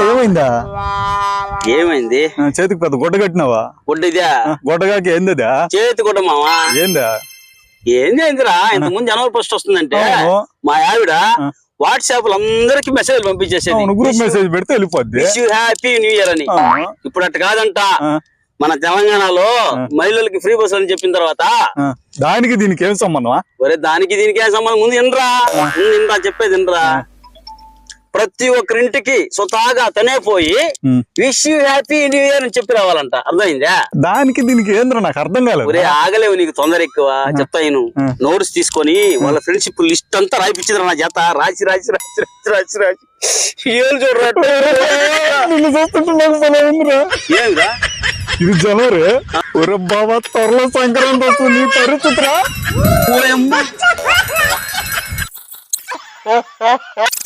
ఏమైందా? ఏమైంది? చేతికి పెద్ద గుడ్డ కట్టినావా? గుడ్డ ఇదా? గుడ్డగాకి ఏందా? చేతి గుడ్డ మావా. ఏందా? ఏందిరా ఇంత ముందు జనవరి ఫస్ట్ వస్తుందంటే మా ఆవిడ వాట్సాప్ లో అందరికి మెసేజ్ పంపించేసేది. గ్రూప్ మెసేజ్ పెడితే వెళ్ళిపోద్ది హ్యాపీ న్యూ ఇయర్ అని. ఇప్పుడు అట్ట కాదంట. మన తెలంగాణలో మహిళలకి ఫ్రీ బస్ అని చెప్పిన తర్వాత దానికి దీనికి ఏం సంబంధం? ఒరే దానికి దీనికి ఏం సంబంధం? ముందు వినరా చెప్పేది వినరా. ప్రతి ఒక్కరింటికి స్వతహాగా తనే పోయి wish you happy new year అని చెప్పి రావాలంట. అర్థమైందా? దానికి దీనికి ఏంద్ర నాకు అర్థం కాలేదు. ఒరే ఆగలేవు, నీకు తొందర ఎక్కువ. చెప్తాను. నోట్స్ తీసుకొని వాళ్ళ ఫ్రెండ్షిప్ లిస్ట్ అంతా రాయిపించింది నా చేత. రాసి రాసి రాసి రాసి రాసి రాసి ఏం చూడరా. ఏమిరా ఇది జనవరి? ఒరే బాబా త్వరలో సంక్రాంతి వస్తుంది. పరిస్థితిరా.